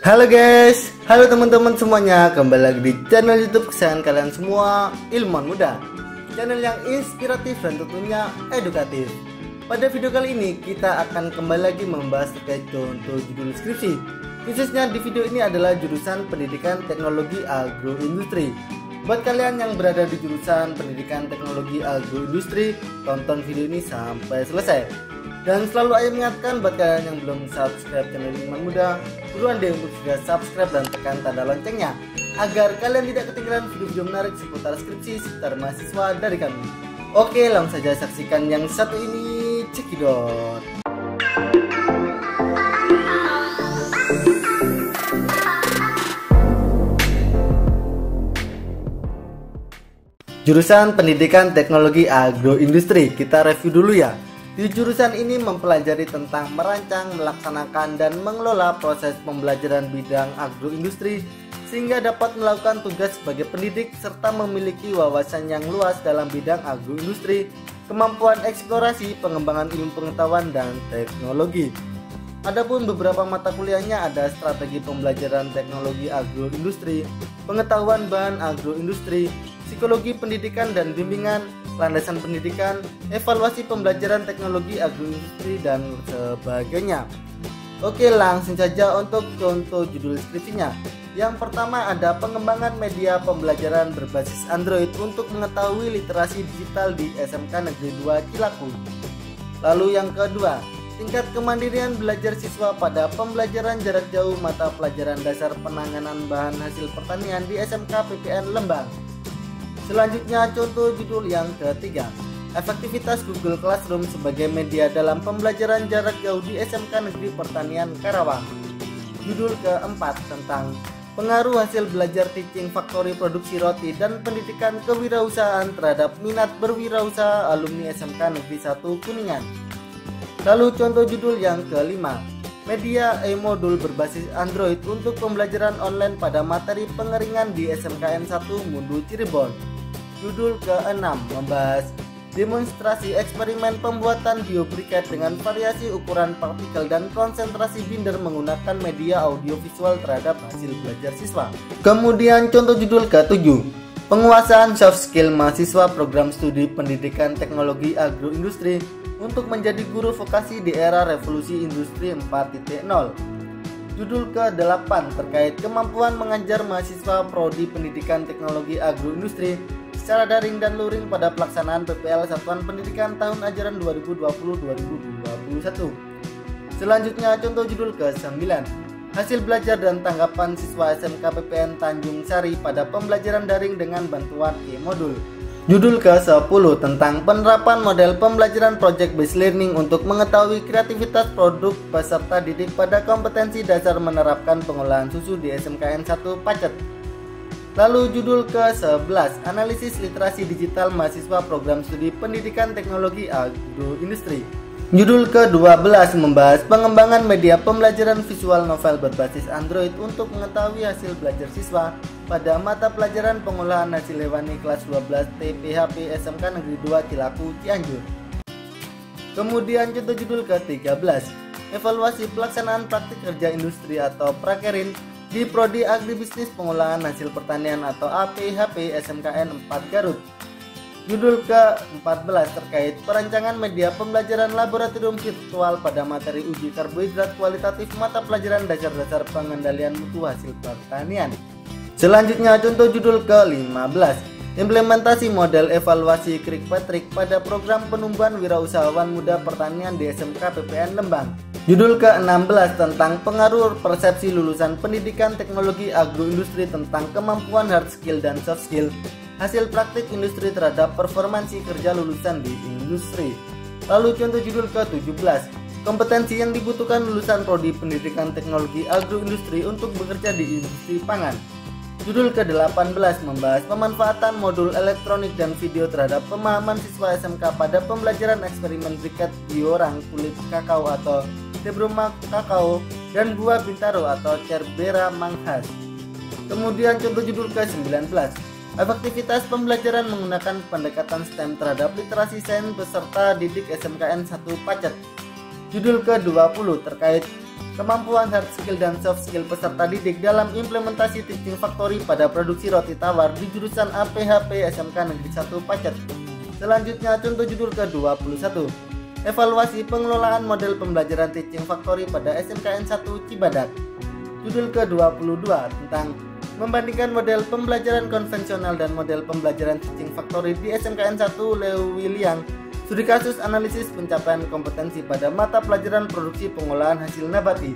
Halo guys, halo teman-teman semuanya, kembali lagi di channel YouTube kesayangan kalian semua, Ilmuwan Muda. Channel yang inspiratif dan tentunya edukatif. Pada video kali ini kita akan kembali lagi membahas terkait contoh judul skripsi. Khususnya di video ini adalah jurusan Pendidikan Teknologi Agroindustri. Buat kalian yang berada di jurusan Pendidikan Teknologi Agroindustri, tonton video ini sampai selesai. Dan selalu ayah mengingatkan buat kalian yang belum subscribe channel Ilmuwan Muda, buruan deh untuk sudah subscribe dan tekan tanda loncengnya agar kalian tidak ketinggalan video-video menarik seputar skripsi seputar mahasiswa dari kami. Oke, langsung saja saksikan yang satu ini, cekidot. Jurusan Pendidikan Teknologi Agroindustri, kita review dulu ya. Di jurusan ini mempelajari tentang merancang, melaksanakan, dan mengelola proses pembelajaran bidang agroindustri sehingga dapat melakukan tugas sebagai pendidik serta memiliki wawasan yang luas dalam bidang agroindustri, kemampuan eksplorasi, pengembangan ilmu pengetahuan, dan teknologi. Adapun beberapa mata kuliahnya ada strategi pembelajaran teknologi agroindustri, pengetahuan bahan agroindustri, psikologi pendidikan dan bimbingan, landasan pendidikan, evaluasi pembelajaran teknologi agroindustri, dan sebagainya. Oke, langsung saja untuk contoh judul skripsinya. Yang pertama ada pengembangan media pembelajaran berbasis Android untuk mengetahui literasi digital di SMK Negeri 2 Cilaku. Lalu yang kedua, tingkat kemandirian belajar siswa pada pembelajaran jarak jauh mata pelajaran dasar penanganan bahan hasil pertanian di SMK PPN Lembang. Selanjutnya contoh judul yang ketiga, efektivitas Google Classroom sebagai media dalam pembelajaran jarak jauh di SMK Negeri Pertanian Karawang. Judul keempat tentang pengaruh hasil belajar teaching factory produksi roti dan pendidikan kewirausahaan terhadap minat berwirausaha alumni SMK Negeri 1 Kuningan. Lalu contoh judul yang kelima, media e-modul berbasis Android untuk pembelajaran online pada materi pengeringan di SMKN 1 Mundu Cirebon. Judul ke-6 membahas demonstrasi eksperimen pembuatan biobriket dengan variasi ukuran partikel dan konsentrasi binder menggunakan media audiovisual terhadap hasil belajar siswa. Kemudian contoh judul ke-7, penguasaan soft skill mahasiswa program studi pendidikan teknologi agroindustri untuk menjadi guru vokasi di era revolusi industri 4.0. Judul ke-8 terkait kemampuan mengajar mahasiswa prodi pendidikan teknologi agroindustri secara daring dan luring pada pelaksanaan PPL Satuan Pendidikan tahun ajaran 2020-2021. Selanjutnya contoh judul ke-9, hasil belajar dan tanggapan siswa SMK PPN Tanjung Sari pada pembelajaran daring dengan bantuan e-modul. Judul ke-10 tentang penerapan model pembelajaran project based learning untuk mengetahui kreativitas produk peserta didik pada kompetensi dasar menerapkan pengolahan susu di SMKN 1 Pacet. Lalu judul ke-11 analisis literasi digital mahasiswa program studi pendidikan teknologi agroindustri. Judul ke-12 membahas pengembangan media pembelajaran visual novel berbasis Android untuk mengetahui hasil belajar siswa pada mata pelajaran pengolahan hasil hewani kelas 12 TPHP SMK Negeri 2 Cilaku Cianjur. Kemudian contoh judul ke-13 evaluasi pelaksanaan praktik kerja industri atau prakerin di Prodi Agribisnis Pengolahan Hasil Pertanian atau APHP SMKN 4 Garut. Judul ke-14 terkait perancangan media pembelajaran laboratorium virtual pada materi uji karbohidrat kualitatif mata pelajaran dasar-dasar pengendalian mutu hasil pertanian. Selanjutnya contoh judul ke-15 implementasi model evaluasi Kirkpatrick pada program penumbuhan wirausahawan muda pertanian di SMK PPN Lembang. Judul ke-16 tentang pengaruh persepsi lulusan pendidikan teknologi agroindustri tentang kemampuan hard skill dan soft skill hasil praktik industri terhadap performansi kerja lulusan di industri. Lalu contoh judul ke-17 kompetensi yang dibutuhkan lulusan prodi pendidikan teknologi agroindustri untuk bekerja di industri pangan. Judul ke-18 membahas pemanfaatan modul elektronik dan video terhadap pemahaman siswa SMK pada pembelajaran eksperimen briket biorang kulit kakao atau Tebroma kakao dan buah bintaro atau Cerbera manghas. Kemudian contoh judul ke-19 efektivitas pembelajaran menggunakan pendekatan STEM terhadap literasi sains peserta didik SMKN 1 Pacet. Judul ke-20 terkait kemampuan hard skill dan soft skill peserta didik dalam implementasi teaching factory pada produksi roti tawar di jurusan APHP SMK Negeri 1 Pacet. Selanjutnya contoh judul ke-21, evaluasi pengelolaan model pembelajaran teaching factory pada SMKN 1 Cibadak. Judul ke-22 tentang membandingkan model pembelajaran konvensional dan model pembelajaran teaching factory di SMKN 1 Lewiliang. Studi kasus analisis pencapaian kompetensi pada mata pelajaran produksi pengolahan hasil nabati.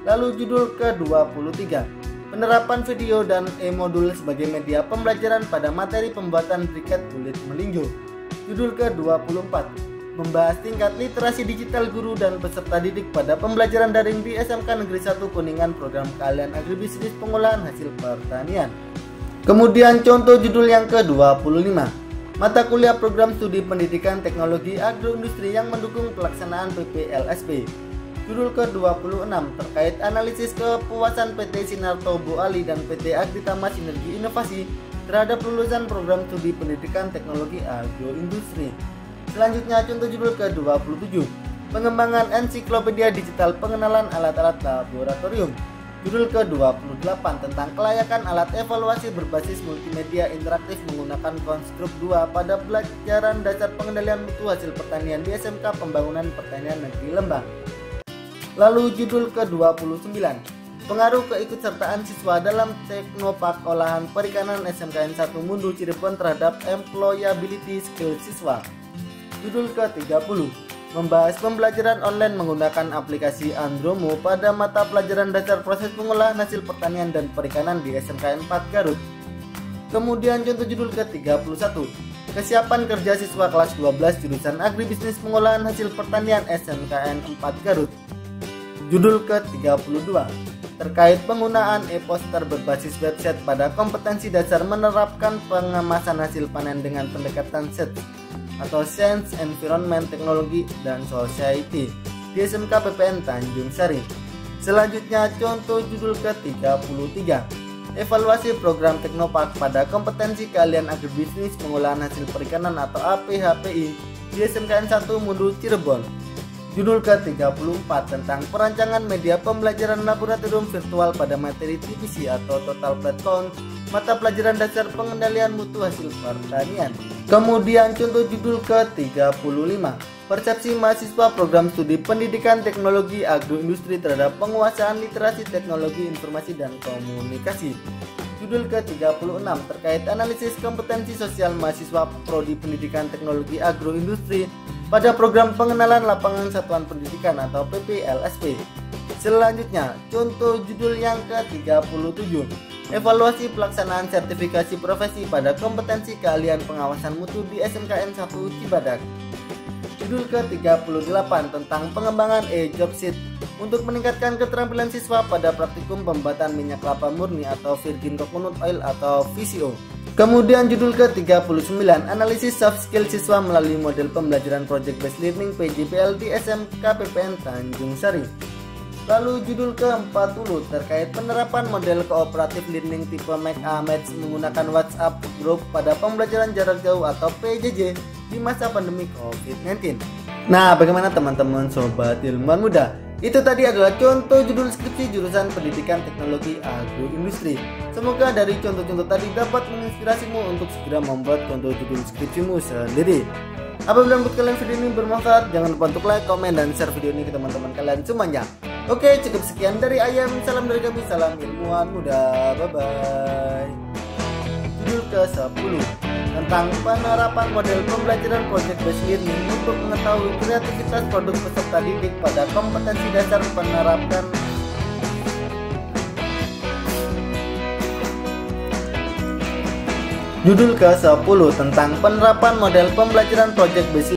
Lalu judul ke-23, penerapan video dan e-modul sebagai media pembelajaran pada materi pembuatan briket kulit melinjo. Judul ke-24, membahas tingkat literasi digital guru dan peserta didik pada pembelajaran daring di SMK Negeri 1 Kuningan program keahlian agribisnis pengolahan hasil pertanian. Kemudian contoh judul yang ke-25, mata kuliah program studi pendidikan teknologi agroindustri yang mendukung pelaksanaan PPLSP. Judul ke-26 terkait analisis kepuasan PT Sinarto Bu Ali dan PT Agritama Sinergi Inovasi terhadap lulusan program studi pendidikan teknologi agroindustri. Selanjutnya contoh judul ke-27, pengembangan ensiklopedia digital pengenalan alat-alat laboratorium. Judul ke-28 tentang kelayakan alat evaluasi berbasis multimedia interaktif menggunakan konstruk 2 pada pelajaran dasar pengendalian mutu hasil pertanian di SMK Pembangunan Pertanian Negeri Lembang. Lalu judul ke-29, pengaruh keikutsertaan siswa dalam Teknopark Olahan Perikanan SMKN 1 Mundu Cirebon terhadap employability skill siswa. Judul ke-30, membahas pembelajaran online menggunakan aplikasi Andromo pada mata pelajaran dasar proses pengolahan hasil pertanian dan perikanan di SMKN 4 Garut. Kemudian contoh judul ke-31, kesiapan kerja siswa kelas 12 jurusan agribisnis pengolahan hasil pertanian SMKN 4 Garut. Judul ke-32, terkait penggunaan e-poster berbasis website pada kompetensi dasar menerapkan pengemasan hasil panen dengan pendekatan SET atau Science, Environment, Teknologi, dan Society di SMK PPN Tanjung Sari. Selanjutnya contoh judul ke-33, evaluasi program Teknopark pada kompetensi keahlian agribisnis pengolahan hasil perikanan atau APHPI di SMKN 1 Mundu Cirebon. Judul ke-34 tentang perancangan media pembelajaran laboratorium virtual pada materi TPC atau Total Plate Count mata pelajaran dasar pengendalian mutu hasil pertanian. Kemudian contoh judul ke-35, persepsi mahasiswa program studi pendidikan teknologi agroindustri terhadap penguasaan literasi teknologi informasi dan komunikasi. Judul ke-36 terkait analisis kompetensi sosial mahasiswa prodi pendidikan teknologi agroindustri pada program pengenalan lapangan satuan pendidikan atau PPLSP. Selanjutnya contoh judul yang ke-37, evaluasi pelaksanaan sertifikasi profesi pada kompetensi keahlian pengawasan mutu di SMKN 1 Cibadak. Judul ke-38 tentang pengembangan e-jobseat untuk meningkatkan keterampilan siswa pada praktikum pembuatan minyak kelapa murni atau virgin coconut oil atau VCO. Kemudian judul ke-39, analisis soft skill siswa melalui model pembelajaran project based learning PJBL di SMK PPN Tanjung Sari. Lalu judul ke-40 terkait penerapan model kooperatif learning tipe Make-A-Match menggunakan WhatsApp Group pada pembelajaran jarak jauh atau PJJ di masa pandemi COVID-19. Nah, bagaimana teman-teman sobat ilmuwan muda? Itu tadi adalah contoh judul skripsi jurusan pendidikan teknologi agroindustri. Semoga dari contoh-contoh tadi dapat menginspirasimu untuk segera membuat contoh judul skripsimu sendiri. Apabila menurut kalian video ini bermanfaat, jangan lupa untuk like, komen, dan share video ini ke teman-teman kalian semuanya. Oke, cukup sekian dari Ayam. Salam dari kami, salam ilmuwan muda. Bye-bye. Judul ke-10 tentang penerapan model pembelajaran project based learning untuk mengetahui kreativitas produk peserta didik pada kompetensi dasar penerapkan. Judul ke-10 tentang penerapan model pembelajaran project based